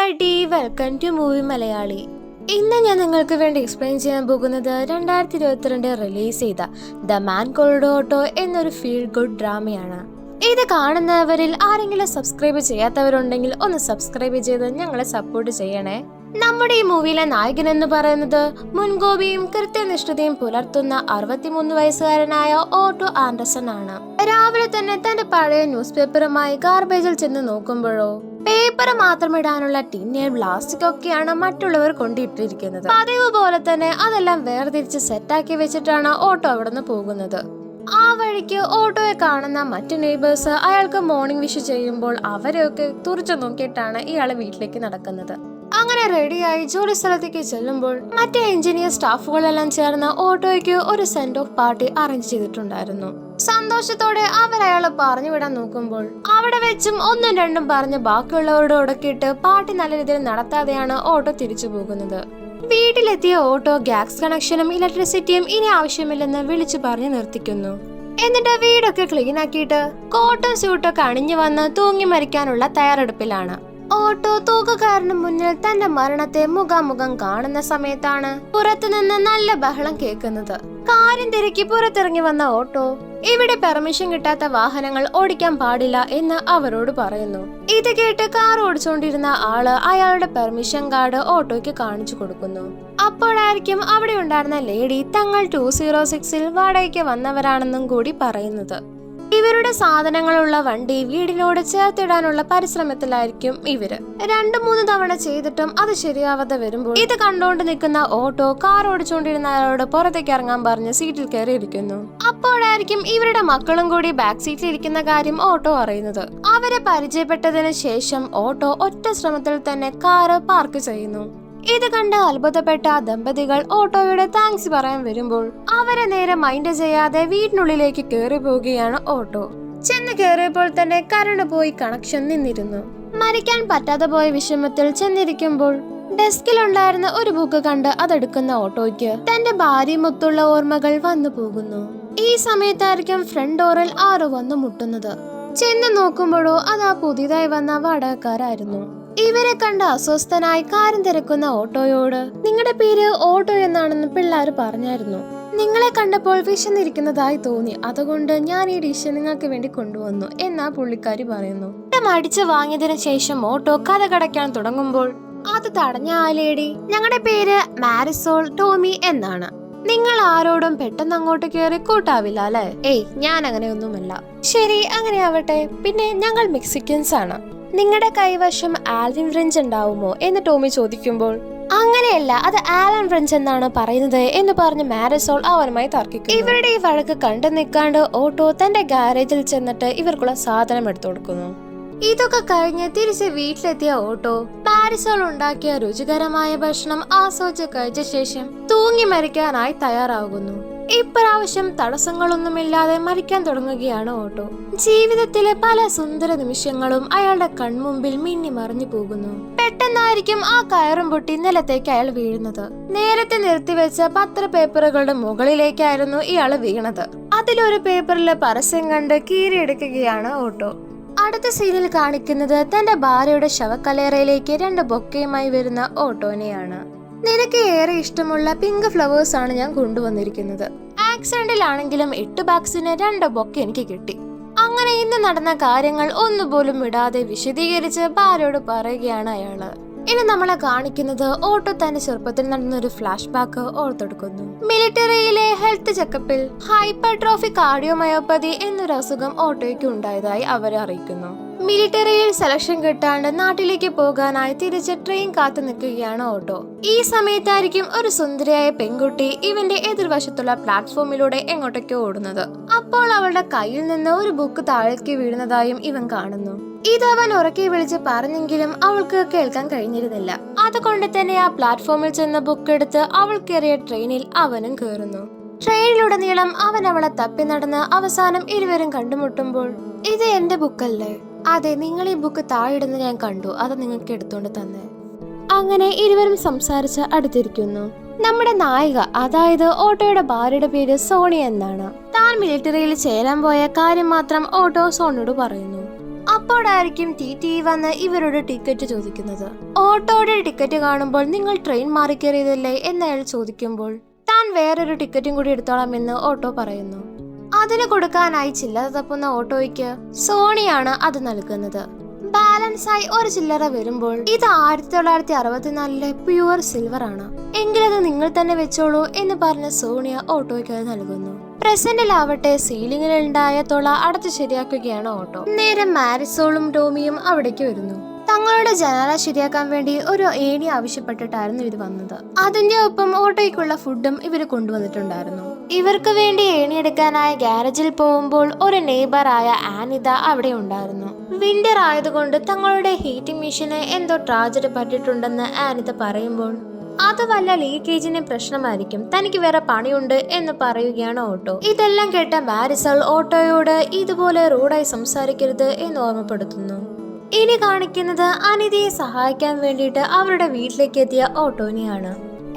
Hi welcome to movie Malayali. ഇന്ന് ഞാൻ നിങ്ങൾക്ക് വേണ്ടി എക്സ്പ്ലെയിൻ ചെയ്യാൻ പോകുന്നത് 2022 റിലീസ് ചെയ്ത ദ മാൻ കോൾഡ് ഓട്ടോ എന്നൊരു ഫീൽ ഗുഡ് ഡ്രാമയാണ്. ഇത് കാണുന്നവരിൽ ആരെങ്കിലും സബ്സ്ക്രൈബ് ചെയ്യാത്തവരുണ്ടെങ്കിൽ ഒന്ന് സബ്സ്ക്രൈബ് ചെയ്ത് ഞങ്ങളെ സപ്പോർട്ട് ചെയ്യണേ. നമ്മുടെ ഈ മൂവിയിലെ നായകൻ എന്ന് പറയുന്നത് മുൻകോപിയും കൃത്യനിഷ്ഠതയും പുലർത്തുന്ന 63 വയസ്സുകാരനായ ഓട്ടോ ആൻഡർസൺ ആണ്. രാവിലെ തന്നെ തന്റെ പഴയ ന്യൂസ് പേപ്പറുമായി ഗാർബേജിൽ ചെന്ന് നോക്കുമ്പോഴോ പേപ്പർ മാത്രം ഇടാനുള്ള ടിന്നിൽ പ്ലാസ്റ്റിക് ഒക്കെയാണ് മറ്റുള്ളവർ കൊണ്ടിട്ടിരിക്കുന്നത്. പതിവ് പോലെ തന്നെ അതെല്ലാം വേർതിരിച്ച് സെറ്റാക്കി വെച്ചിട്ടാണ് ഓട്ടോ അവിടെ നിന്ന് പോകുന്നത്. ആ വഴിക്ക് ഓട്ടോയെ കാണുന്ന മറ്റു നെയ്ബേഴ്സ് അയാൾക്ക് മോർണിംഗ് വിഷ് ചെയ്യുമ്പോൾ അവരെയൊക്കെ തുറച്ചു നോക്കിയിട്ടാണ് ഇയാള് വീട്ടിലേക്ക് നടക്കുന്നത്. അങ്ങനെ റെഡിയായി ജോലി സ്ഥലത്തേക്ക് ചെല്ലുമ്പോൾ മറ്റേ എഞ്ചിനീയർ സ്റ്റാഫുകളെല്ലാം ചേർന്ന് ഓട്ടോയ്ക്ക് ഒരു സെൻഡ് ഓഫ് പാർട്ടി അറേഞ്ച് ചെയ്തിട്ടുണ്ടായിരുന്നു. സന്തോഷത്തോടെ അവരയാളെ പറഞ്ഞു വിടാൻ നോക്കുമ്പോൾ അവിടെ വെച്ചും ഒന്നും രണ്ടും പറഞ്ഞ് ബാക്കിയുള്ളവരോട് ഒടക്കിയിട്ട് പാർട്ടി നല്ല രീതിയിൽ നടത്താതെയാണ് ഓട്ടോ തിരിച്ചു പോകുന്നത്. വീട്ടിലെത്തിയ ഓട്ടോ ഗ്യാസ് കണക്ഷനും ഇലക്ട്രിസിറ്റിയും ഇനി ആവശ്യമില്ലെന്ന് വിളിച്ചു പറഞ്ഞ് നിർത്തിക്കുന്നു. എന്നിട്ട് വീടൊക്കെ ക്ലീൻ ആക്കിയിട്ട് കോട്ടൺ സ്യൂട്ടൊക്കെ അണിഞ്ഞു വന്ന് തൂങ്ങി മരിക്കാനുള്ള തയ്യാറെടുപ്പിലാണ്. ഓട്ടോ തൂക്കുകാരന് മുന്നിൽ തന്റെ മരണത്തെ മുഖാമുഖം കാണുന്ന സമയത്താണ് പുറത്തുനിന്ന് നല്ല ബഹളം കേൾക്കുന്നത്. കാര്യം തിരക്കി പുറത്തിറങ്ങി വന്ന ഓട്ടോ ഇവിടെ പെർമിഷൻ കിട്ടാത്ത വാഹനങ്ങൾ ഓടിക്കാൻ പാടില്ല എന്ന് അവരോട് പറയുന്നു. ഇത് കേട്ട് കാർ ഓടിച്ചുകൊണ്ടിരുന്ന ആള് അയാളുടെ പെർമിഷൻ കാർഡ് ഓട്ടോയ്ക്ക് കാണിച്ചു കൊടുക്കുന്നു. അപ്പോഴായിരിക്കും അവിടെ ഉണ്ടായിരുന്ന ലേഡി തങ്ങൾ 206-ൽ വാടകയ്ക്ക് വന്നവരാണെന്നും കൂടി പറയുന്നത്. ഇവരുടെ സാധനങ്ങളുള്ള വണ്ടി വീടിനോട് ചേർത്തിടാനുള്ള പരിശ്രമത്തിലായിരിക്കും ഇവര്. 2-3 തവണ ചെയ്തിട്ടും അത് ശരിയാവാതെ വരുമ്പോൾ ഇത് കണ്ടോണ്ട് നിൽക്കുന്ന ഓട്ടോ കാർ ഓടിച്ചുകൊണ്ടിരുന്ന അയാളോട് പുറത്തേക്ക് ഇറങ്ങാൻ പറഞ്ഞ് സീറ്റിൽ കയറിയിരിക്കുന്നു. അപ്പോഴായിരിക്കും ഇവരുടെ മക്കളും കൂടി ബാക്ക് സീറ്റിൽ ഇരിക്കുന്ന കാര്യം ഓട്ടോ അറിയുന്നത്. അവരെ പരിചയപ്പെട്ടതിന് ശേഷം ഓട്ടോ ഒറ്റ ശ്രമത്തിൽ തന്നെ കാറ് പാർക്ക് ചെയ്യുന്നു. ഇത് കണ്ട് അത്ഭുതപ്പെട്ട ദമ്പതികൾ ഓട്ടോയുടെ താങ്ക്സ് പറയാൻ വരുമ്പോൾ അവരെ നേരെ മൈൻഡ് ചെയ്യാതെ വീടിനുള്ളിലേക്ക് കയറി പോവുകയാണ് ഓട്ടോ. ചെന്ന് കയറിയപ്പോൾ തന്നെ കറണ്ട് പോയി കണക്ഷൻ നിന്നിരുന്നു. മരിക്കാൻ പറ്റാതെ പോയ വിഷമത്തിൽ ചെന്നിരിക്കുമ്പോൾ ഡെസ്കിലുണ്ടായിരുന്ന ഒരു ബുക്ക് കണ്ട് അതെടുക്കുന്ന ഓട്ടോയ്ക്ക് തന്റെ ഭാര്യമൊത്തുള്ള ഓർമ്മകൾ വന്നു പോകുന്നു. ഈ സമയത്തായിരിക്കും ഫ്രണ്ട് ഡോറിൽ ആരോ വന്നു മുട്ടുന്നത്. ചെന്ന് നോക്കുമ്പോഴോ അത് ആ പുതിയതായി വന്ന വാടകക്കാരായിരുന്നു. ഇവരെ കണ്ട് അസ്വസ്ഥനായി കാര്യം തിരക്കുന്ന ഓട്ടോയോട് നിങ്ങളുടെ പേര് ഓട്ടോ എന്നാണെന്ന് പിള്ളേർ പറഞ്ഞായിരുന്നു. നിങ്ങളെ കണ്ടപ്പോൾ വിശന്നിരിക്കുന്നതായി തോന്നി, അതുകൊണ്ട് ഞാൻ ഈ ഡിഷ് നിങ്ങൾക്ക് വേണ്ടി കൊണ്ടുവന്നു എന്നാ പുള്ളിക്കാരി പറയുന്നു. അടിച്ചു വാങ്ങിയതിനു ശേഷം ഓട്ടോ കഥ കടയ്ക്കാൻ തുടങ്ങുമ്പോൾ അത് തടഞ്ഞ ആ ലേഡി ഞങ്ങളുടെ പേര് മാരിസോൾ ടോമി എന്നാണ്. നിങ്ങൾ ആരോടും പെട്ടെന്ന് അങ്ങോട്ട് കയറി കൂട്ടാവില്ല അല്ലെ? ഏയ്, ഞാൻ അങ്ങനെയൊന്നുമല്ല. ശരി, അങ്ങനെ ആവട്ടെ. പിന്നെ ഞങ്ങൾ മെക്സിക്കൻസ് ആണ്. നിങ്ങളുടെ കൈവശം ആൽവിൻ ഫ്രഞ്ച് ഉണ്ടാവുമോ എന്ന് ടോമി ചോദിക്കുമ്പോൾ അങ്ങനെയല്ല, അത് ആലൻ ഫ്രഞ്ച് എന്നാണ് പറയുന്നത് എന്ന് പറഞ്ഞ് മാരിസോൾ അവനുമായി തർക്കിക്കുന്നു. ഇവരുടെ ഈ വഴക്ക് കണ്ടു നിൽക്കാണ്ട് ഓട്ടോ തന്റെ ഗാരേജിൽ ചെന്നിട്ട് ഇവർക്കുള്ള സാധനം എടുത്തു കൊടുക്കുന്നു. ഇതൊക്കെ കഴിഞ്ഞ് തിരിച്ച് വീട്ടിലെത്തിയ ഓട്ടോ മാരിസോൾ ഉണ്ടാക്കിയ രുചികരമായ ഭക്ഷണം ആസ്വദിച്ച് കഴിച്ച ശേഷം തൂങ്ങി മരിക്കാനായി തയ്യാറാകുന്നു. ഇപ്രാവശ്യം തടസ്സങ്ങളൊന്നുമില്ലാതെ മരിക്കാൻ തുടങ്ങുകയാണ് ഓട്ടോ. ജീവിതത്തിലെ പല സുന്ദര നിമിഷങ്ങളും അയാളുടെ കൺമുമ്പിൽ മിന്നി മറിഞ്ഞു പോകുന്നു. പെട്ടെന്നായിരിക്കും ആ കയറും പൊട്ടി നിലത്തേക്ക് അയാൾ വീഴുന്നത്. നേരത്തെ നിർത്തിവെച്ച പത്രപേപ്പറുകളുടെ മുകളിലേക്കായിരുന്നു ഇയാള് വീണത്. അതിലൊരു പേപ്പറിലെ പരസ്യം കണ്ട് കീറിയെടുക്കുകയാണ് ഓട്ടോ. അടുത്ത സീനിൽ കാണിക്കുന്നത് തന്റെ ഭാര്യയുടെ ശവക്കലേറയിലേക്ക് 2 ബൊക്കയുമായി വരുന്ന ഓട്ടോനെയാണ്. നിനക്ക് ഏറെ ഇഷ്ടമുള്ള പിങ്ക് ഫ്ലവേഴ്സ് ആണ് ഞാൻ കൊണ്ടുവന്നിരിക്കുന്നത്. ആക്സിഡന്റിലാണെങ്കിലും 8 ബാഗ്സിന് 2 ബൊക്കെ എനിക്ക് കിട്ടി. അങ്ങനെ ഇന്ന് നടന്ന കാര്യങ്ങൾ ഒന്നുപോലും ഇടാതെ വിശദീകരിച്ച് ഭാര്യയോട് പറയുകയാണ് അയാള്. ഇനി നമ്മളെ കാണിക്കുന്നത് ഓട്ടോ തന്റെ ചെറുപ്പത്തിൽ നടന്ന ഒരു ഫ്ലാഷ് ബാക്ക് ഓർത്തെടുക്കുന്നു. മിലിറ്ററിയിലെ ഹെൽത്ത് ചെക്കപ്പിൽ ഹൈപ്പർട്രോഫി കാർഡിയോമയോപ്പതി എന്നൊരു അസുഖം ഓട്ടോയ്ക്ക് ഉണ്ടായതായി അവരെ അറിയിക്കുന്നു. മിലിറ്ററിയിൽ സെലക്ഷൻ കിട്ടാണ്ട് നാട്ടിലേക്ക് പോകാനായി തിരിച്ച് ട്രെയിൻ കാത്തു നിൽക്കുകയാണ് ഓട്ടോ. ഈ സമയത്തായിരിക്കും ഒരു സുന്ദരിയായ പെൺകുട്ടി ഇവന്റെ എതിർവശത്തുള്ള പ്ലാറ്റ്ഫോമിലൂടെ എങ്ങോട്ടേക്കോ ഓടുന്നത്. അപ്പോൾ അവളുടെ കയ്യിൽ നിന്ന് ഒരു ബുക്ക് താഴേക്ക് വീഴുന്നതായും ഇവൻ കാണുന്നു. ഇത് അവൻ ഉറക്കെ വിളിച്ച് പറഞ്ഞെങ്കിലും അവൾക്ക് കേൾക്കാൻ കഴിഞ്ഞിരുന്നില്ല. അതുകൊണ്ട് തന്നെ ആ പ്ലാറ്റ്ഫോമിൽ ചെന്ന ബുക്ക് എടുത്ത് അവൾ കയറിയ ട്രെയിനിൽ അവനും കയറുന്നു. ട്രെയിനിലുടനീളം അവൻ അവളെ തപ്പി നടന്ന് അവസാനം ഇരുവരും കണ്ടുമുട്ടുമ്പോൾ ഇത് എന്റെ ബുക്കല്ലേ? അതെ, നിങ്ങൾ ഈ ബുക്ക് താഴെടുന്ന് ഞാൻ കണ്ടു, അത് നിങ്ങൾക്ക് എടുത്തോണ്ട് തന്നെ. അങ്ങനെ ഇരുവരും സംസാരിച്ച് അടുത്തിരിക്കുന്നു. നമ്മുടെ നായിക, അതായത് ഓട്ടോയുടെ ഭാര്യയുടെ പേര് സോണി എന്നാണ്. താൻ മിലിറ്ററിയിൽ ചേരാൻ പോയ കാര്യം മാത്രം ഓട്ടോ സോണിയോട് പറയുന്നു. അപ്പോഴായിരിക്കും ടി വന്ന് ഇവരുടെ ടിക്കറ്റ് ചോദിക്കുന്നത്. ഓട്ടോയുടെ ടിക്കറ്റ് കാണുമ്പോൾ നിങ്ങൾ ട്രെയിൻ മാറിക്കേറിയതല്ലേ എന്നയാൾ ചോദിക്കുമ്പോൾ താൻ വേറൊരു ടിക്കറ്റും കൂടി എടുത്തോളാം ഓട്ടോ പറയുന്നു. അതിന് കൊടുക്കാനായി ചില്ലറ തപ്പുന്ന ഓട്ടോയ്ക്ക് സോണിയാണ് അത് നൽകുന്നത്. ബാലൻസായി ഒരു ചില്ലറ വരുമ്പോൾ ഇത് 1964 പ്യുവർ സിൽവർ ആണ്, എങ്കിലത് നിങ്ങൾ തന്നെ വെച്ചോളൂ എന്ന് പറഞ്ഞ സോണിയ ഓട്ടോയ്ക്ക് അത് നൽകുന്നു. പ്രസന്റിലാവട്ടെ സീലിംഗിൽ ഉണ്ടായ തുള അടച്ചു ശരിയാക്കുകയാണ് ഓട്ടോ. നേരം മാരിസോളും ടോമിയും അവിടേക്ക് വരുന്നു. തങ്ങളുടെ ജനാല ശരിയാക്കാൻ വേണ്ടി ഒരു ഏണി ആവശ്യപ്പെട്ടിട്ടായിരുന്നു ഇത് വന്നത്. അതിന്റെ ഒപ്പം ഓട്ടോയ്ക്കുള്ള ഫുഡും ഇവര് കൊണ്ടുവന്നിട്ടുണ്ടായിരുന്നു. ഇവർക്ക് വേണ്ടി ഏണിയെടുക്കാനായി ഗാരേജിൽ പോകുമ്പോൾ ഒരു നെയ്ബറായ ആനിത അവിടെ ഉണ്ടായിരുന്നു. വിന്റർ ആയതുകൊണ്ട് തങ്ങളുടെ ഹീറ്റിംഗ് മെഷീന് എന്തോ ട്രാജഡി പറ്റിയിട്ടുണ്ടെന്ന് ആനിത പറയുമ്പോൾ അത് വല്ല ലീക്കേജിന് പ്രശ്നമായിരിക്കും, തനിക്ക് വേറെ പണിയുണ്ട് എന്ന് പറയുകയാണ് ഓട്ടോ. ഇതെല്ലാം കേട്ട മാരിസോൾ ഓട്ടോയോട് ഇതുപോലെ റൂഡായി സംസാരിക്കരുത് എന്ന് ഓർമ്മപ്പെടുത്തുന്നു. ഇനി കാണിക്കുന്നത് അനിതയെ സഹായിക്കാൻ വേണ്ടിയിട്ട് അവരുടെ വീട്ടിലേക്ക് എത്തിയ ഓട്ടോനെയാണ്.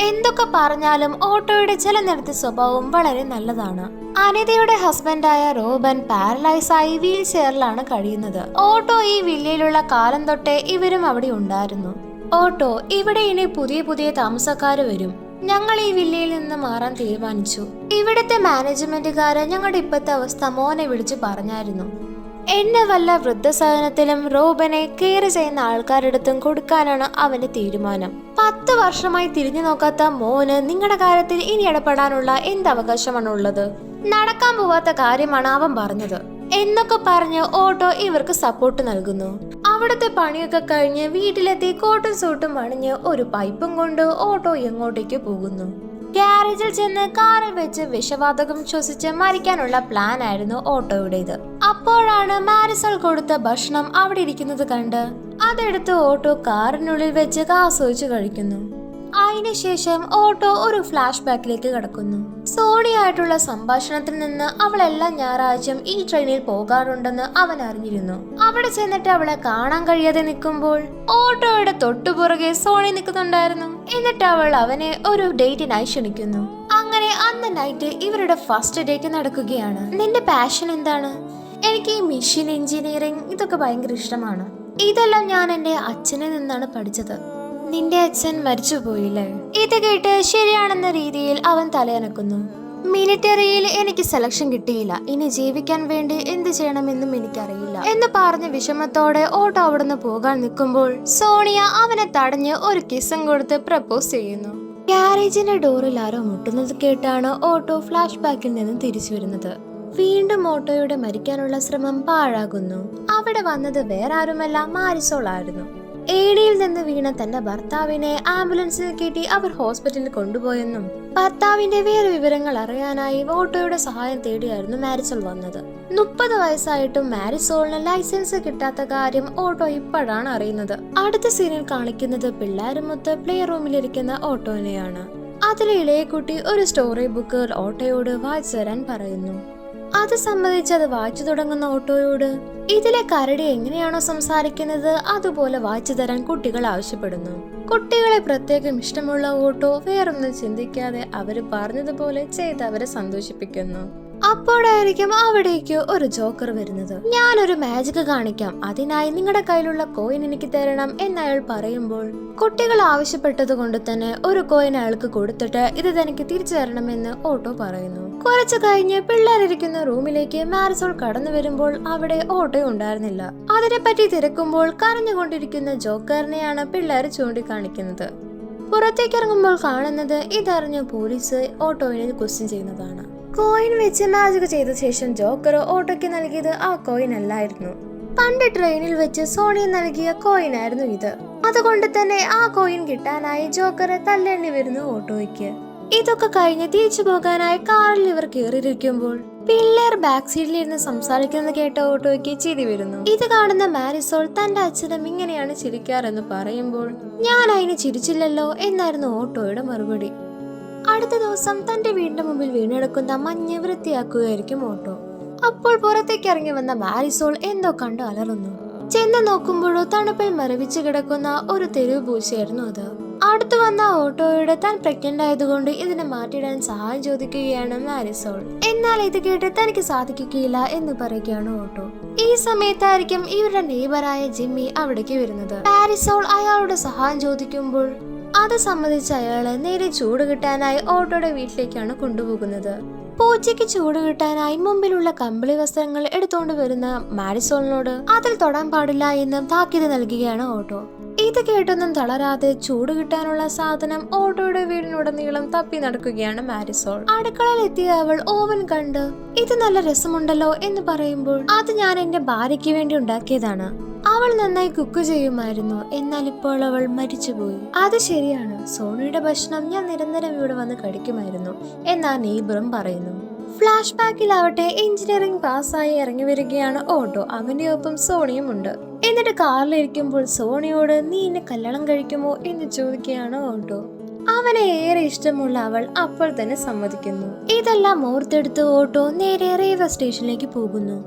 എന്തൊക്കെ പറഞ്ഞാലും ഓട്ടോയുടെ ചില നേരത്തെ സ്വഭാവം വളരെ നല്ലതാണ്. അനിതയുടെ ഹസ്ബൻഡായ റോബൻ പാരലൈസ് ആയി വീൽ ചെയറിലാണ് കഴിയുന്നത്. ഓട്ടോ ഈ വില്ലയിലുള്ള കാലം തൊട്ടേ ഇവരും അവിടെ ഉണ്ടായിരുന്നു. ഓട്ടോ, ഇവിടെ ഇനി പുതിയ താമസക്കാര് വരും, ഞങ്ങൾ ഈ വില്ലയിൽ നിന്ന് മാറാൻ തീരുമാനിച്ചു. ഇവിടുത്തെ മാനേജ്മെന്റുകാര് ഞങ്ങളുടെ ഇപ്പോഴത്തെ അവസ്ഥ മോനെ വിളിച്ചു പറഞ്ഞായിരുന്നു. എന്നെ വല്ല വൃദ്ധസദനത്തിലും റോബനെ കെയർ ചെയ്യുന്ന ആൾക്കാരെടുത്തും കൊടുക്കാനാണ് അവന്റെ തീരുമാനം. 10 വർഷമായി തിരിഞ്ഞു നോക്കാത്ത മോന് നിങ്ങളുടെ കാര്യത്തിൽ ഇനി ഇടപെടാനുള്ള എന്ത് അവകാശമാണുള്ളത്? നടക്കാൻ പോവാത്ത കാര്യമാണ് അവൻ പറഞ്ഞത് എന്നൊക്കെ പറഞ്ഞ് ഓട്ടോ ഇവർക്ക് സപ്പോർട്ട് നൽകുന്നു. അവിടുത്തെ പണിയൊക്കെ കഴിഞ്ഞ് വീട്ടിലെത്തി കോട്ടും സൂട്ടും അണിഞ്ഞ് ഒരു പൈപ്പും കൊണ്ട് ഓട്ടോ എങ്ങോട്ടേക്ക് പോകുന്നു. ഗ്യാരേജിൽ ചെന്ന് കാറിൽ വെച്ച് വിഷവാതകം ശ്വസിച്ച് മരിക്കാനുള്ള പ്ലാൻ ആയിരുന്നു ഓട്ടോയുടേത്. അപ്പോഴാണ് മാരിസോൾ കൊടുത്ത ഭക്ഷണം അവിടെ ഇരിക്കുന്നത് കണ്ട് അതെടുത്ത് ഓട്ടോ കാറിനുള്ളിൽ വെച്ച് ആസ്വദിച്ചു കഴിക്കുന്നു. അതിനുശേഷം ഓട്ടോ ഒരു ഫ്ലാഷ് ബാക്കിലേക്ക് കടക്കുന്നു. സോണിയായിട്ടുള്ള സംഭാഷണത്തിൽ നിന്ന് അവൾ എല്ലാ ഞായറാഴ്ചയും ഈ ട്രെയിനിൽ പോകാറുണ്ടെന്ന് അവൻ അറിഞ്ഞിരുന്നു. അവിടെ ചെന്നിട്ട് അവളെ കാണാൻ കഴിയാതെ നിൽക്കുമ്പോൾ ഓട്ടോയുടെ തൊട്ടുപുറകെ സോണി നിൽക്കുന്നുണ്ടായിരുന്നു. എന്നിട്ട് അവൾ അവനെ ഒരു ഡേറ്റിനായി ക്ഷണിക്കുന്നു. അങ്ങനെ അന്ന് നൈറ്റ് ഇവരുടെ ഫസ്റ്റ് ഡേറ്റ് നടക്കുകയാണ്. നിന്റെ പാഷൻ എന്താണ്? എനിക്ക് ഈ മെഷീൻ എഞ്ചിനീയറിംഗ് ഇതൊക്കെ ഭയങ്കര ഇഷ്ടമാണ്. ഇതെല്ലാം ഞാൻ എന്റെ അച്ഛനിൽ നിന്നാണ് പഠിച്ചത്. നിന്റെ അച്ഛൻ മരിച്ചുപോയില്ലേ? ഇത് കേട്ട് ശരിയാണെന്ന രീതിയിൽ അവൻ തലയനക്കുന്നു. മിലിറ്ററിയിൽ എനിക്ക് സെലക്ഷൻ കിട്ടിയില്ല, ഇനി ജീവിക്കാൻ വേണ്ടി എന്ത് ചെയ്യണമെന്നും എനിക്കറിയില്ല എന്ന് പറഞ്ഞ വിഷമത്തോടെ ഓട്ടോ അവിടുന്ന് പോകാൻ നിൽക്കുമ്പോൾ സോണിയ അവനെ തടഞ്ഞ് ഒരു കിസ്സും കൊടുത്ത് പ്രപ്പോസ് ചെയ്യുന്നു. ഗ്യാരേജിന്റെ ഡോറിൽ ആരോ മുട്ടുന്നത് കേട്ടാണ് ഓട്ടോ ഫ്ലാഷ് ബാക്കിൽ നിന്ന് തിരിച്ചു വരുന്നത്. വീണ്ടും ഓട്ടോയുടെ മരിക്കാനുള്ള ശ്രമം പാഴാകുന്നു. അവിടെ വന്നത് വേറെ ആരുമല്ല, മാരിസോൾ ആയിരുന്നു. ഏണിയിൽ നിന്ന് വീണ തന്റെ ഭർത്താവിനെ ആംബുലൻസിൽ കയറ്റി അവർ ഹോസ്പിറ്റലിൽ കൊണ്ടുപോയെന്നും ഭർത്താവിന്റെ വേറെ വിവരങ്ങൾ അറിയാനായി ഓട്ടോയുടെ സഹായം തേടിയായിരുന്നു മാരിസോൾ വന്നത്. 30 വയസ്സായിട്ടും മാരിസോളിന് ലൈസൻസ് കിട്ടാത്ത കാര്യം ഓട്ടോ ഇപ്പോഴാണ് അറിയുന്നത്. അടുത്ത സീനിൽ കാണിക്കുന്നത് പിള്ളേരുമൊത്ത് പ്ലേ റൂമിലിരിക്കുന്ന ഓട്ടോനെയാണ്. അതിലെ ഇളയ കുട്ടി ഒരു സ്റ്റോറി ബുക്ക് ഓട്ടോയോട് വായിച്ചു തരാൻ പറയുന്നു. അത് സംബന്ധിച്ച് അത് വായിച്ചു തുടങ്ങുന്ന ഓട്ടോയോട് ഇതിലെ കരടി എങ്ങനെയാണോ സംസാരിക്കുന്നത് അതുപോലെ വായിച്ചു തരാൻ കുട്ടികൾ ആവശ്യപ്പെടുന്നു. കുട്ടികളെ പ്രത്യേകം ഇഷ്ടമുള്ള ഓട്ടോ വേറൊന്നും ചിന്തിക്കാതെ അവര് പറഞ്ഞതുപോലെ ചെയ്ത് അവരെ സന്തോഷിപ്പിക്കുന്നു. അപ്പോഴായിരിക്കും അവിടേക്ക് ഒരു ജോക്കർ വരുന്നത്. ഞാനൊരു മാജിക് കാണിക്കാം, അതിനായി നിങ്ങളുടെ കയ്യിലുള്ള കോയിൻ എനിക്ക് തരണം എന്നയാൾ പറയുമ്പോൾ കുട്ടികൾ ആവശ്യപ്പെട്ടത് കൊണ്ട് തന്നെ ഒരു കോയിൻ അയാൾക്ക് കൊടുത്തിട്ട് ഇത് തനിക്ക് തിരിച്ചു തരണമെന്ന് ഓട്ടോ പറയുന്നു. കുറച്ചു കഴിഞ്ഞ് പിള്ളേരിരിക്കുന്ന റൂമിലേക്ക് മാരിസോൾ കടന്നു വരുമ്പോൾ അവിടെ ഓട്ടോ ഉണ്ടായിരുന്നില്ല. അതിനെപ്പറ്റി തിരക്കുമ്പോൾ കരഞ്ഞുകൊണ്ടിരിക്കുന്ന ജോക്കറിനെയാണ് പിള്ളേർ ചൂണ്ടിക്കാണിക്കുന്നത്. പുറത്തേക്ക് ഇറങ്ങുമ്പോൾ കാണുന്നത് ഇതറിഞ്ഞ പോലീസ് ഓട്ടോയിനെ ക്വസ്റ്റ്യൻ ചെയ്യുന്നതാണ്. കോയിൻ വെച്ച് മാജിക് ചെയ്ത ശേഷം ജോക്കർ ഓട്ടോയ്ക്ക് നൽകിയത് ആ കോയിൻ അല്ലായിരുന്നു. പണ്ട് ട്രെയിനിൽ വെച്ച് സോണി നൽകിയ കോയിൻ ആയിരുന്നു ഇത്. അതുകൊണ്ട് തന്നെ ആ കോയിൻ കിട്ടാനായി ജോക്കറെ തല്ലേണ്ടി വരുന്നു ഓട്ടോയ്ക്ക്. ഇതൊക്കെ കഴിഞ്ഞ് തിരിച്ചു പോകാനായി കാറിൽ ഇവർ കയറിയിരിക്കുമ്പോൾ പിള്ളേർ ബാക്ക് സീറ്റിലിരുന്ന് സംസാരിക്കുന്നത് കേട്ട ഓട്ടോയ്ക്ക് ചിരി വരുന്നു. ഇത് കാണുന്ന മാരിസോൾ തന്റെ അച്ഛനും ഇങ്ങനെയാണ് ചിരിക്കാറെന്ന് പറയുമ്പോൾ ഞാൻ അതിന് ചിരിച്ചില്ലല്ലോ എന്നായിരുന്നു ഓട്ടോയുടെ മറുപടി. അടുത്ത ദിവസം തന്റെ വീടിന്റെ മുമ്പിൽ വീണെടുക്കുന്ന മഞ്ഞ് വൃത്തിയാക്കുകയായിരിക്കും ഓട്ടോ. അപ്പോൾ പുറത്തേക്ക് ഇറങ്ങി വന്ന മാരിസോൾ എന്തോ കണ്ടു അലറുന്നു. ചെന്ന് നോക്കുമ്പോഴോ തണുപ്പിൽ മരവിച്ചു കിടക്കുന്ന ഒരു തെരുവ് പൂച്ചയായിരുന്നു അത്. അടുത്തു വന്ന ഓട്ടോയോട് താൻ പ്രഗ്നന്റ് ആയതുകൊണ്ട് ഇതിനെ മാറ്റിയിടാൻ സഹായം ചോദിക്കുകയാണ് മാരിസോൾ. എന്നാൽ ഇത് കേട്ട് തനിക്ക് സാധിക്കുകയില്ല എന്ന് പറയുകയാണ് ഓട്ടോ. ഈ സമയത്തായിരിക്കും ഇവരുടെ നെയ്ബറായ ജിമ്മി അവിടേക്ക് വരുന്നത്. മാരിസോൾ അയാളുടെ സഹായം ചോദിക്കുമ്പോൾ അത് സംബന്ധിച്ച് അയാള് നേരെ ചൂട് കിട്ടാനായി ഓട്ടോയുടെ വീട്ടിലേക്കാണ് കൊണ്ടുപോകുന്നത്. പൂച്ചയ്ക്ക് ചൂട് കിട്ടാനായി മുമ്പിലുള്ള കമ്പിളി വസ്ത്രങ്ങൾ എടുത്തോണ്ട് വരുന്ന മാരിസോളിനോട് അതിൽ തൊടാൻ പാടില്ല എന്ന് താക്കീത് നൽകുകയാണ് ഓട്ടോ. ഇത് കേട്ടൊന്നും തളരാതെ ചൂട് കിട്ടാനുള്ള സാധനം ഓട്ടോയുടെ വീടിനുടനീളം തപ്പി നടക്കുകയാണ് മാരിസോൾ. അടുക്കളയിൽ എത്തിയ അവൾ ഓവൻ കണ്ട് ഇത് നല്ല രസമുണ്ടല്ലോ എന്ന് പറയുമ്പോൾ അത് ഞാൻ എന്റെ ഭാര്യയ്ക്ക് വേണ്ടി ഉണ്ടാക്കിയതാണ്. അവൾ നന്നായി കുക്ക് ചെയ്യുമായിരുന്നു, എന്നാൽ ഇപ്പോൾ അവൾ മരിച്ചുപോയി. അത് ശരിയാണ്, സോണിയുടെ ഭക്ഷണം ഞാൻ നിരന്തരം ഇവിടെ വന്ന് കഴിക്കുമായിരുന്നു എന്നാ നെയ്ബറും പറയുന്നു. ഫ്ലാഷ് ബാക്കിലാവട്ടെ എഞ്ചിനീയറിംഗ് പാസ്സായി ഇറങ്ങി വരികയാണ് ഓട്ടോ. അവന്റെ ഒപ്പം സോണിയും ഉണ്ട്. എന്നിട്ട് കാറിലിരിക്കുമ്പോൾ സോണിയോട് നീ എന്നെ കല്യാണം കഴിക്കുമോ എന്ന് ചോദിക്കുകയാണ് ഓട്ടോ. അവനെ ഏറെ ഇഷ്ടമുള്ള അവൾ അപ്പോൾ തന്നെ സമ്മതിക്കുന്നു. ഇതെല്ലാം ഓർത്തെടുത്ത് ഓട്ടോ നേരെ റെയിൽവേ സ്റ്റേഷനിലേക്ക് പോകുന്നു.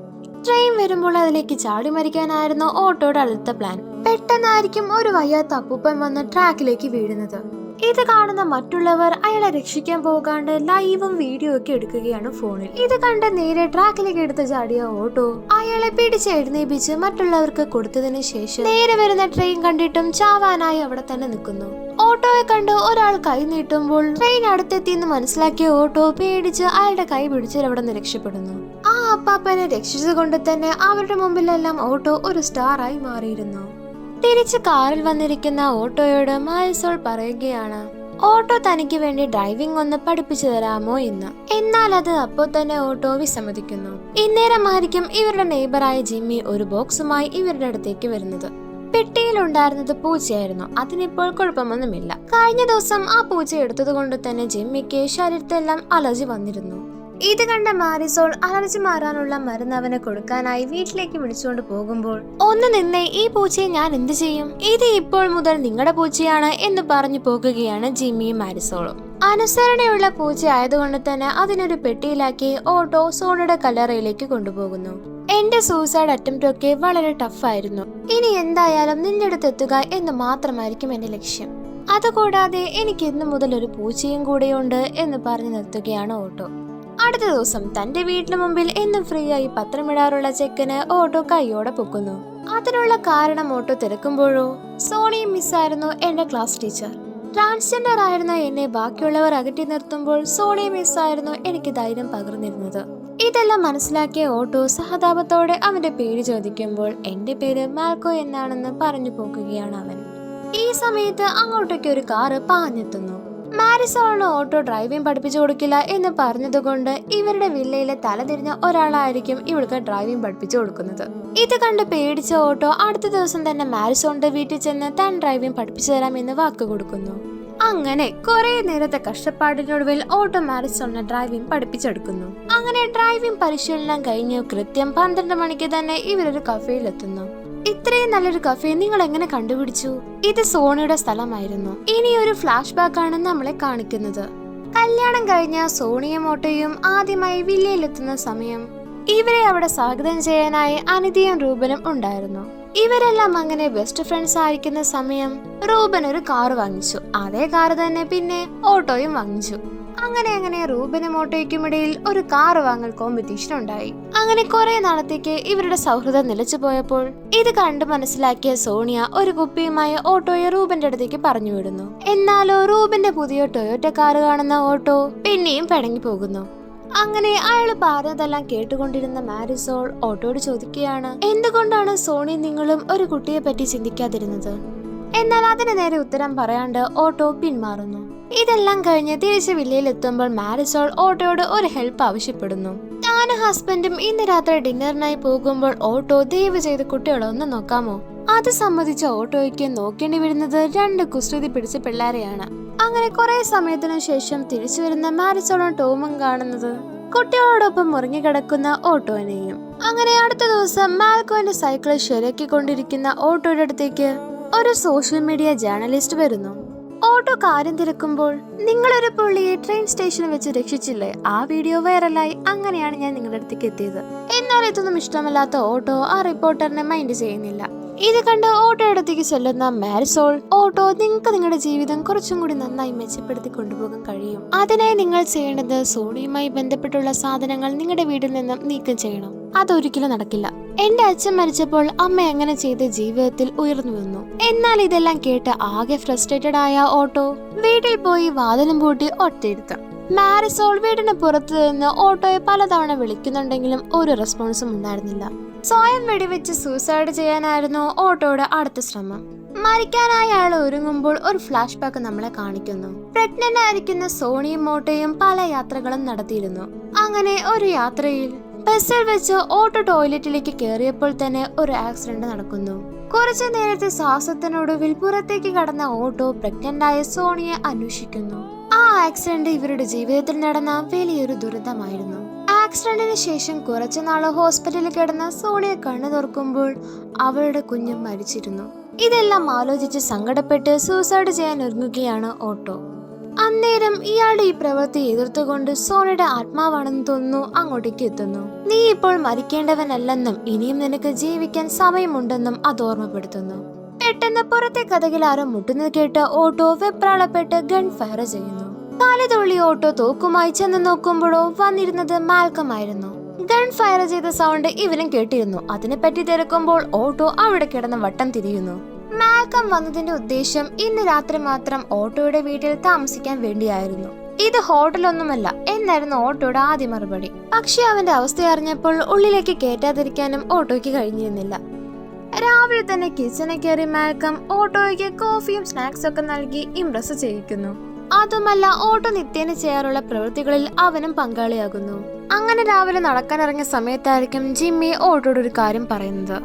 ട്രെയിൻ വരുമ്പോൾ അതിലേക്ക് ചാടി മരിക്കാനായിരുന്നു ഓട്ടോയുടെ അടുത്ത പ്ലാൻ. പെട്ടെന്നായിരിക്കും ഒരു വയ്യാത്ത അപ്പൂപ്പൻ വന്ന് ട്രാക്കിലേക്ക് വീഴുന്നത്. ഇത് കാണുന്ന മറ്റുള്ളവർ അയാളെ രക്ഷിക്കാൻ പോകാണ്ട് ലൈവും വീഡിയോ ഒക്കെ എടുക്കുകയാണ് ഫോണിൽ. ഇത് കണ്ട് നേരെ ട്രാക്കിലേക്ക് എടുത്ത് ചാടിയ ഓട്ടോ അയാളെ പിടിച്ച് എഴുന്നേപ്പിച്ച് മറ്റുള്ളവർക്ക് കൊടുത്തതിന് ശേഷം നേരെ വരുന്ന ട്രെയിൻ കണ്ടിട്ടും ചാവാനായി അവിടെ തന്നെ നിൽക്കുന്നു. ഓട്ടോയെ കണ്ട് ഒരാൾ കൈ നീട്ടുമ്പോൾ ട്രെയിൻ അടുത്തെത്തിയെന്ന് മനസ്സിലാക്കിയ ഓട്ടോ പേടിച്ച് അയാളുടെ കൈ പിടിച്ച് അവിടെ നിന്ന് രക്ഷപ്പെടുന്നു. ആ അപ്പാപ്പനെ രക്ഷിച്ചുകൊണ്ട് തന്നെ അവരുടെ മുമ്പിലെല്ലാം ഓട്ടോ ഒരു സ്റ്റാറായി മാറിയിരുന്നു. തിരിച്ച് കാറിൽ വന്നിരിക്കുന്ന ഓട്ടോയോട് മാരിസോൾ പറയുകയാണ് ഓട്ടോ തനിക്ക് വേണ്ടി ഡ്രൈവിംഗ് ഒന്ന് പഠിപ്പിച്ചു തരാമോ എന്ന്. എന്നാൽ അത് അപ്പോൾ തന്നെ ഓട്ടോ വിസമ്മതിക്കുന്നു. ഇന്നേരമായിരിക്കും ഇവരുടെ നെയ്ബറായ ജിമ്മി ഒരു ബോക്സുമായി ഇവരുടെ അടുത്തേക്ക് വരുന്നത്. പെട്ടിയിലുണ്ടായിരുന്നത് പൂച്ചയായിരുന്നു. അതിനിപ്പോൾ കുഴപ്പമൊന്നുമില്ല. കഴിഞ്ഞ ദിവസം ആ പൂച്ച എടുത്തത് കൊണ്ട് തന്നെ ജിമ്മിക്ക് ശരീരത്തെല്ലാം അലർജി വന്നിരുന്നു. ഇത് കണ്ട മാരിസോൾ അലർജി മാറാനുള്ള മരുന്ന് അവന് കൊടുക്കാനായി വീട്ടിലേക്ക് വിളിച്ചുകൊണ്ട് പോകുമ്പോൾ ഒന്ന് നിന്നേ, ഈ പൂച്ചയെ ഞാൻ എന്ത് ചെയ്യും? ഇത് ഇപ്പോൾ മുതൽ നിങ്ങളുടെ പൂച്ചയാണ് എന്ന് പറഞ്ഞു പോകുകയാണ് ജിമ്മിയും മാരിസോളും. അനുസരണയുള്ള പൂച്ച ആയതുകൊണ്ട് തന്നെ അതിനൊരു പെട്ടിയിലാക്കി ഓട്ടോ സോണിയുടെ കല്ലറയിലേക്ക് കൊണ്ടുപോകുന്നു. എന്റെ സൂസൈഡ് അറ്റംപ്റ്റ് ഒക്കെ വളരെ ടഫായിരുന്നു. ഇനി എന്തായാലും നിന്റെ അടുത്ത് എത്തുക എന്ന് മാത്രമായിരിക്കും എന്റെ ലക്ഷ്യം. അതുകൂടാതെ എനിക്ക് ഇന്നു മുതൽ ഒരു പൂച്ചയും കൂടെയുണ്ട് എന്ന് പറഞ്ഞു നിർത്തുകയാണ് ഓട്ടോ. അടുത്ത ദിവസം തന്റെ വീട്ടിന് മുമ്പിൽ എന്നും ഫ്രീ ആയി പത്രമിടാറുള്ള ചെക്കന് ഓട്ടോ കൈയോടെ പൊക്കുന്നു. അതിനുള്ള കാരണം ഓട്ടോ തിരക്കുമ്പോഴോ സോണിയും മിസ്സായിരുന്നു എന്റെ ക്ലാസ് ടീച്ചർ. ട്രാൻസ്ജെൻഡർ ആയിരുന്ന എന്നെ ബാക്കിയുള്ളവർ അകറ്റി നിർത്തുമ്പോൾ സോണിയും മിസ്സായിരുന്നു എനിക്ക് ധൈര്യം പകർന്നിരുന്നത്. ഇതെല്ലാം മനസ്സിലാക്കിയ ഓട്ടോ സഹതാപത്തോടെ അവന്റെ പേര് ചോദിക്കുമ്പോൾ എന്റെ പേര് മാൽക്കോ എന്നാണെന്ന് പറഞ്ഞു പോകുകയാണ് അവൻ. ഈ സമയത്ത് അങ്ങോട്ടേക്ക് ഒരു കാറ് പാഞ്ഞെത്തുന്നു. മാരിസോളിന് ഓട്ടോ ഡ്രൈവിംഗ് പഠിപ്പിച്ചു കൊടുക്കില്ല എന്ന് പറഞ്ഞതുകൊണ്ട് ഇവരുടെ വില്ലയിലെ തലതിരിഞ്ഞ ഒരാളായിരിക്കും ഇവൾക്ക് ഡ്രൈവിംഗ് പഠിപ്പിച്ചു കൊടുക്കുന്നത്. ഇത് കണ്ട് പേടിച്ച ഓട്ടോ അടുത്ത ദിവസം തന്നെ മാരിസോളിന്റെ വീട്ടിൽ ചെന്ന് താൻ ഡ്രൈവിംഗ് പഠിപ്പിച്ചു തരാമെന്ന് വാക്ക് കൊടുക്കുന്നു. അങ്ങനെ കുറെ നേരത്തെ കഷ്ടപ്പാടിനൊടുവിൽ ഓട്ടോ മാരിസോളിനെ ഡ്രൈവിംഗ് പഠിപ്പിച്ചെടുക്കുന്നു. അങ്ങനെ ഡ്രൈവിംഗ് പരിശീലനം കഴിഞ്ഞ് കൃത്യം 12 മണിക്ക് തന്നെ ഇവരൊരു കഫേയിൽ എത്തുന്നു. ഇത്രയും നല്ലൊരു കഫേ നിങ്ങൾ എങ്ങനെ കണ്ടുപിടിച്ചു? ഇത് സോണിയുടെ സ്ഥലമായിരുന്നു. ഇനി ഒരു ഫ്ലാഷ് ബാക്ക് ആണ് നമ്മളെ കാണിക്കുന്നത്. കല്യാണം കഴിഞ്ഞ സോണിയും ഓട്ടോയും ആദ്യമായി വില്ലയിലെത്തുന്ന സമയം ഇവരെ അവിടെ സ്വാഗതം ചെയ്യാനായി അനിതയും റൂബനും ഉണ്ടായിരുന്നു. ഇവരെല്ലാം അങ്ങനെ ബെസ്റ്റ് ഫ്രണ്ട്സ് ആയിരിക്കുന്ന സമയം റൂബൻ ഒരു കാർ വാങ്ങിച്ചു. അതേ കാർ തന്നെ പിന്നെ ഓട്ടോയും വാങ്ങിച്ചു. അങ്ങനെ റൂബനും ഓട്ടോയ്ക്കും ഇടയിൽ ഒരു കാർ വാങ്ങൽ കോമ്പറ്റീഷൻ ഉണ്ടായി. അങ്ങനെ കുറെ നാളത്തേക്ക് ഇവരുടെ സൗഹൃദം നിലച്ചു പോയപ്പോൾ ഇത് കണ്ടു മനസ്സിലാക്കിയ സോണിയ ഒരു കുപ്പിയുമായി ഓട്ടോയെ റൂബന്റെ അടുത്തേക്ക് പറഞ്ഞു വിടുന്നു. എന്നാലോ റൂബന്റെ പുതിയ ടൊയോറ്റ കാർ കാണുന്ന ഓട്ടോ പിന്നെയും പിണങ്ങി പോകുന്നു. അങ്ങനെ അയാൾ പറഞ്ഞതെല്ലാം കേട്ടുകൊണ്ടിരുന്ന മാരിസോൾ ഓട്ടോയോട് ചോദിക്കുകയാണ് എന്തുകൊണ്ടാണ് സോണി നിങ്ങളും ഒരു കുട്ടിയെ പറ്റി ചിന്തിക്കാതിരുന്നത്? എന്നാൽ അതിന് നേരെ ഉത്തരം പറയാണ്ട് ഓട്ടോ പിന്മാറുന്നു. ഇതെല്ലാം കഴിഞ്ഞ് തിരിച്ച് വില്ലയിലെത്തുമ്പോൾ മാരിസോൾ ഓട്ടോയോട് ഒരു ഹെൽപ്പ് ആവശ്യപ്പെടുന്നു. താനും ഹസ്ബൻഡും ഇന്ന് രാത്രി ഡിന്നറിനായി പോകുമ്പോൾ ഓട്ടോ ദയവ് ചെയ്ത് കുട്ടികളെ ഒന്ന് നോക്കാമോ? അത് സംബന്ധിച്ച ഓട്ടോയ്ക്ക് നോക്കേണ്ടി വരുന്നത് 2 കുസൃതി പിടിച്ച പിള്ളേരെയാണ്. അങ്ങനെ കുറെ സമയത്തിനു ശേഷം തിരിച്ചു വരുന്ന മാരിസോളും ടോമും കാണുന്നത് കുട്ടികളോടൊപ്പം മുറിഞ്ഞുകിടക്കുന്ന ഓട്ടോനെയും. അങ്ങനെ അടുത്ത ദിവസം മാൽക്കോന്റെ സൈക്കിൾ ശരിയാക്കിക്കൊണ്ടിരിക്കുന്ന ഓട്ടോയുടെ അടുത്തേക്ക് ഒരു സോഷ്യൽ മീഡിയ ജേർണലിസ്റ്റ് വരുന്നു. ഓട്ടോ കാര്യം തിരക്കുമ്പോൾ നിങ്ങളൊരു പുള്ളിയെ ട്രെയിൻ സ്റ്റേഷനിൽ വെച്ച് രക്ഷിച്ചില്ലേ, ആ വീഡിയോ വൈറലായി. അങ്ങനെയാണ് ഞാൻ നിങ്ങളുടെ അടുത്തേക്ക് എത്തിയത്. എന്നാൽ ഇതൊന്നും ഇഷ്ടമല്ലാത്ത ഓട്ടോ ആ റിപ്പോർട്ടറിനെ മൈൻഡ് ചെയ്യുന്നില്ല. ഇത് കണ്ട് ഓട്ടോ അടുത്തേക്ക് ചെല്ലുന്ന മാരിസോൾ ഓട്ടോ നിങ്ങൾക്ക് നിങ്ങളുടെ ജീവിതം കുറച്ചും കൂടി നന്നായി മെച്ചപ്പെടുത്തി കൊണ്ടുപോകാൻ കഴിയും. അതിനായി നിങ്ങൾ ചെയ്യേണ്ടത് സോണിയുമായി ബന്ധപ്പെട്ടുള്ള സാധനങ്ങൾ നിങ്ങളുടെ വീട്ടിൽ നിന്നും നീക്കം ചെയ്യണം. അതൊരിക്കലും നടക്കില്ല. എന്റെ അച്ഛൻ മരിച്ചപ്പോൾ അമ്മ എങ്ങനെ ചെയ്ത് ജീവിതത്തിൽ ഉയർന്നു വന്നു. എന്നാൽ ഇതെല്ലാം കേട്ട് ആകെ ഫ്രസ്ട്രേറ്റഡ് ആയ ഓട്ടോ വീട്ടിൽ പോയി വാതിലും പൂട്ടി ഒറ്റയിരുത്ത. മാരിസോൾ വീടിന് പുറത്തു നിന്ന് ഓട്ടോയെ പലതവണ വിളിക്കുന്നുണ്ടെങ്കിലും ഒരു റെസ്പോൺസും ഉണ്ടായിരുന്നില്ല. സ്വയം വെടിവെച്ച് സൂസൈഡ് ചെയ്യാനായിരുന്നു ഓട്ടോയുടെ അടുത്ത ശ്രമം. മരിക്കാനായി അയാൾ ഒരുങ്ങുമ്പോൾ ഒരു ഫ്ലാഷ് ബാക്ക് നമ്മളെ കാണിക്കുന്നു. പ്രഗ്നന്റ് ആയിരിക്കുന്ന സോണിയും ഓട്ടോയും പല യാത്രകളും നടത്തിയിരുന്നു. അങ്ങനെ ഒരു യാത്രയിൽ ബസ്സിൽ വെച്ച് ഓട്ടോ ടോയ്ലറ്റിലേക്ക് കയറിയപ്പോൾ തന്നെ ഒരു ആക്സിഡന്റ് നടക്കുന്നു. കുറച്ചു നേരത്തെ ശ്വാസത്തിനൊടുവിൽ പുറത്തേക്ക് കടന്ന ഓട്ടോ പ്രഗ്നന്റ് ആയ സോണിയെ അന്വേഷിക്കുന്നു. ആ ആക്സിഡന്റ് ഇവരുടെ ജീവിതത്തിൽ നടന്ന വലിയൊരു ദുരന്തമായിരുന്നു. ആക്സിഡന്റിന് ശേഷം കുറച്ചുനാള് ഹോസ്പിറ്റലിൽ കിടന്ന സോണിയെ കണ്ണു തുറക്കുമ്പോൾ അവളുടെ കുഞ്ഞ് മരിച്ചിരുന്നു. ഇതെല്ലാം ആലോചിച്ച് സങ്കടപ്പെട്ട് സൂസൈഡ് ചെയ്യാൻ ഒരുങ്ങുകയാണ് ഓട്ടോ. അന്നേരം ഇയാളുടെ ഈ പ്രവൃത്തി എതിർത്തുകൊണ്ട് സോണിയുടെ ആത്മാവാണെന്ന് തോന്നുന്നു അങ്ങോട്ടേക്ക് എത്തുന്നു. നീ ഇപ്പോൾ മരിക്കേണ്ടവനല്ലെന്നും ഇനിയും നിനക്ക് ജീവിക്കാൻ സമയമുണ്ടെന്നും അത് ഓർമ്മപ്പെടുത്തുന്നു. പെട്ടെന്ന് പുറത്തെ കഥകിൽ ആരോ മുട്ടുന്നത് കേട്ട് ഓട്ടോ വെപ്രാളപ്പെട്ട് ഗൺ ഫയർ ചെയ്യുന്നു. കാലിതുള്ളി ഓട്ടോ തോക്കുമായി ചെന്ന് നോക്കുമ്പോഴോ വന്നിരുന്നത് മാൽക്കം ആയിരുന്നു. ഗൺ ഫയർ ചെയ്ത സൗണ്ട് ഇവനും കേട്ടിരുന്നു. അതിനെപ്പറ്റി തിരക്കുമ്പോൾ ഓട്ടോ അവിടെ കിടന്ന് വട്ടം തിരിയുന്നു. മാൽക്കം വന്നതിന്റെ ഉദ്ദേശം ഇന്ന് രാത്രി മാത്രം ഓട്ടോയുടെ വീട്ടിൽ താമസിക്കാൻ വേണ്ടിയായിരുന്നു. ഇത് ഹോട്ടലൊന്നുമല്ല എന്നായിരുന്നു ഓട്ടോയുടെ ആദ്യ മറുപടി. പക്ഷെ അവന്റെ അവസ്ഥ അറിഞ്ഞപ്പോൾ ഉള്ളിലേക്ക് കയറ്റാതിരിക്കാനും ഓട്ടോയ്ക്ക് കഴിഞ്ഞിരുന്നില്ല. രാവിലെ തന്നെ കിച്ചണിൽ കയറി മാൽക്കം ഓട്ടോയ്ക്ക് കോഫിയും സ്നാക്സ് ഒക്കെ നൽകി ഇംപ്രസ് ചെയ്യിക്കുന്നു. അതുമല്ല ഓട്ടോ നിത്യേന ചെയ്യാറുള്ള പ്രവൃത്തികളിൽ അവനും പങ്കാളിയാകുന്നു. അങ്ങനെ രാവിലെ നടക്കാനിറങ്ങിയ സമയത്തായിരിക്കും ജിമ്മി ഓട്ടോയുടെ ഒരു കാര്യം പറയുന്നത്.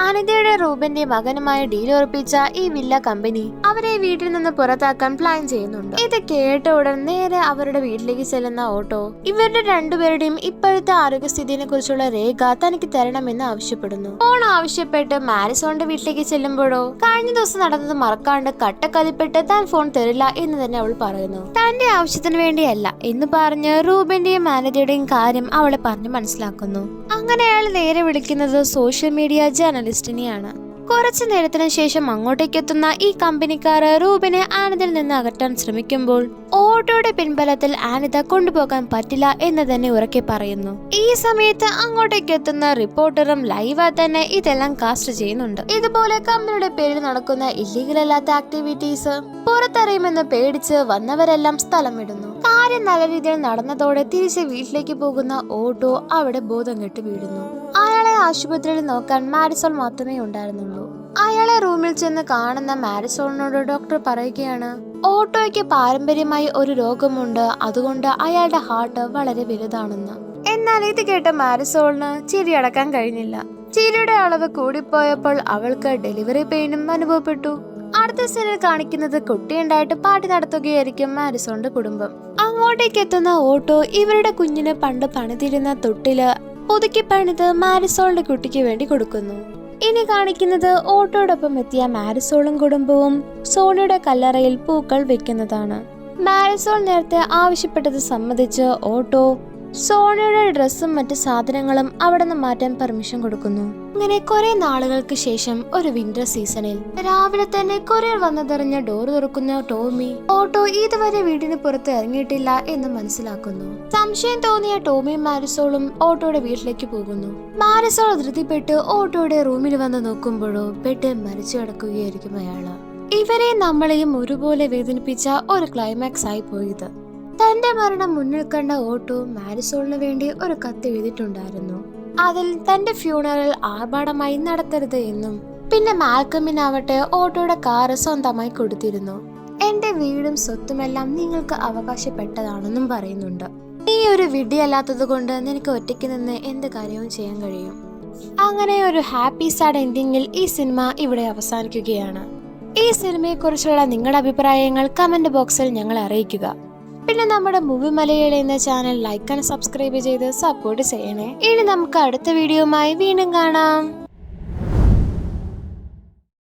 അനിതയുടെ റൂബന്റെ മകനുമായി ഡീൽ ഉറപ്പിച്ച ഈ വില്ല കമ്പനി അവരെ വീട്ടിൽ നിന്ന് പുറത്താക്കാൻ പ്ലാൻ ചെയ്യുന്നുണ്ട്. ഇത് കേട്ട ഉടൻ നേരെ അവരുടെ വീട്ടിലേക്ക് ചെല്ലുന്ന ഓട്ടോ ഇവരുടെ രണ്ടുപേരുടെയും ഇപ്പോഴത്തെ ആരോഗ്യസ്ഥിതിയെ കുറിച്ചുള്ള രേഖ തനിക്ക് തരണമെന്ന് ആവശ്യപ്പെടുന്നു. ഫോൺ ആവശ്യപ്പെട്ട് മാരിസോണിന്റെ വീട്ടിലേക്ക് ചെല്ലുമ്പോഴോ കഴിഞ്ഞ ദിവസം നടന്നത് മറക്കാണ്ട് കട്ടക്കലിപ്പെട്ട് താൻ ഫോൺ തരില്ല എന്ന് തന്നെ അവൾ പറയുന്നു. തന്റെ ആവശ്യത്തിന് വേണ്ടിയല്ല എന്ന് പറഞ്ഞ് റൂബന്റെയും അനിതയുടെയും കാര്യം അവളെ പറഞ്ഞ് മനസ്സിലാക്കുന്നു. അങ്ങനെ അയാൾ നേരെ വിളിക്കുന്നത് സോഷ്യൽ മീഡിയ ജേർണലിസ്റ്റിനെയാണ്. കുറച്ചു നേരത്തിന് ശേഷം അങ്ങോട്ടേക്ക് എത്തുന്ന ഈ കമ്പനിക്കാർ റൂബിനെ ആനിതയിൽ നിന്ന് അകറ്റാൻ ശ്രമിക്കുമ്പോൾ ഓട്ടോയുടെ പിൻബലത്തിൽ ആനിത കൊണ്ടുപോകാൻ പറ്റില്ല എന്ന് തന്നെ ഉറക്കെ പറയുന്നു. ഈ സമയത്ത് അങ്ങോട്ടേക്ക് എത്തുന്ന റിപ്പോർട്ടറും ലൈവായി തന്നെ ഇതെല്ലാം കാസ്റ്റ് ചെയ്യുന്നുണ്ട്. ഇതുപോലെ കമ്പനിയുടെ പേരിൽ നടക്കുന്ന ഇല്ലീഗൽ അല്ലാത്ത ആക്ടിവിറ്റീസ് പുറത്തറിയുമെന്ന് പേടിച്ച് വന്നവരെല്ലാം സ്ഥലം വിടുന്നു. കാര്യം നല്ല രീതിയിൽ നടന്നതോടെ തിരിച്ച് വീട്ടിലേക്ക് പോകുന്ന ഓട്ടോ അവിടെ ബോധം കെട്ട് വീഴുന്നു. അയാളെ ആശുപത്രിയിൽ നോക്കാൻ മാരിസോൾ മാത്രമേ ഉണ്ടായിരുന്നുള്ളൂ. അയാളെ റൂമിൽ ചെന്ന് കാണുന്ന മാരിസോളിനോട് ഡോക്ടർ പറയുകയാണ് ഓട്ടോയ്ക്ക് പാരമ്പര്യമായി ഒരു രോഗമുണ്ട്, അതുകൊണ്ട് അയാളുടെ ഹാർട്ട് വളരെ വലുതാണെന്ന്. എന്നാൽ ഇത് കേട്ട മാരിസോളിന് ചിരി അടക്കാൻ കഴിഞ്ഞില്ല. ചിരിയുടെ അളവ് കൂടിപ്പോയപ്പോൾ അവൾക്ക് ഡെലിവറി പെയിനും അനുഭവപ്പെട്ടു. അടുത്ത സീനിൽ കാണിക്കുന്നത് കുട്ടിയുണ്ടായിട്ട് പാർട്ടി നടത്തുകയായിരിക്കും മാരിസോണിന്റെ കുടുംബം. അങ്ങോട്ടേക്ക് എത്തുന്ന ഓട്ടോ ഇവരുടെ കുഞ്ഞിന് പണ്ട് പണിതിരുന്ന തൊട്ടില് പുതുക്കി പണിത് മാരിസോളിന്റെ കുട്ടിക്ക് വേണ്ടി കൊടുക്കുന്നു. ഇനി കാണിക്കുന്നത് ഓട്ടോടൊപ്പം എത്തിയ മാരിസോളും കുടുംബവും സോണിയുടെ കല്ലറയിൽ പൂക്കൾ വെക്കുന്നതാണ്. മാരിസോൾ നേരത്തെ ആവശ്യപ്പെട്ടത് സമ്മതിച്ച് ഓട്ടോ സോണിയുടെ ഡ്രസ്സും മറ്റു സാധനങ്ങളും അവിടെ നിന്ന് മാറ്റാൻ പെർമിഷൻ കൊടുക്കുന്നു. അങ്ങനെ കുറെ നാളുകൾക്ക് ശേഷം ഒരു വിന്റർ സീസണിൽ രാവിലെ തന്നെ കൊറിയർ വന്നതെറിഞ്ഞ ഡോർ തുറക്കുന്ന ടോമി ഓട്ടോ ഇതുവരെ വീടിന് പുറത്ത് ഇറങ്ങിയിട്ടില്ല എന്ന് മനസ്സിലാക്കുന്നു. സംശയം തോന്നിയ ടോമിയും മാരിസോളും ഓട്ടോയുടെ വീട്ടിലേക്ക് പോകുന്നു. മാരിസോൾ ധൃതിപ്പെട്ട് ഓട്ടോയുടെ റൂമിൽ വന്ന് നോക്കുമ്പോഴോ ബെഡ് മരിച്ചു കിടക്കുകയായിരിക്കും അയാള്. ഇവരെ നമ്മളെയും ഒരുപോലെ വേദനിപ്പിച്ച ഒരു ക്ലൈമാക്സ് ആയി പോയത്. തന്റെ മരണം മുന്നിൽ കണ്ട ഓട്ടോ മാരിസോളിന് വേണ്ടി ഒരു കത്ത് എഴുതിയിട്ടുണ്ടായിരുന്നു. അതിൽ തന്റെ ഫ്യൂണറൽ ആർഭാടമായി നടത്തരുത് എന്നും പിന്നെ മാൽക്കമിനാവട്ടെ ഓട്ടോയുടെ കാറ് സ്വന്തമായി കൊടുത്തിരുന്നു. എന്റെ വീടും സ്വത്തുമെല്ലാം നിങ്ങൾക്ക് അവകാശപ്പെട്ടതാണെന്നും പറയുന്നുണ്ട്. നീ ഒരു വിഡ്ഢിയല്ലാത്തത് കൊണ്ട് നിനക്ക് ഒറ്റയ്ക്ക് നിന്ന് എന്ത് കാര്യവും ചെയ്യാൻ കഴിയും. അങ്ങനെ ഒരു ഹാപ്പി സാഡ് എൻഡിങ്ങിൽ ഈ സിനിമ ഇവിടെ അവസാനിക്കുകയാണ്. ഈ സിനിമയെ കുറിച്ചുള്ള നിങ്ങളുടെ അഭിപ്രായങ്ങൾ കമന്റ് ബോക്സിൽ ഞങ്ങളെ അറിയിക്കുക. പിന്നെ നമ്മുടെ മൂവി മലയാളി എന്ന ചാനൽ ലൈക്ക് ആൻഡ് സബ്സ്ക്രൈബ് ചെയ്ത് സപ്പോർട്ട് ചെയ്യണേ. ഇനി നമുക്ക് അടുത്ത വീഡിയോയുമായി വീണ്ടും കാണാം.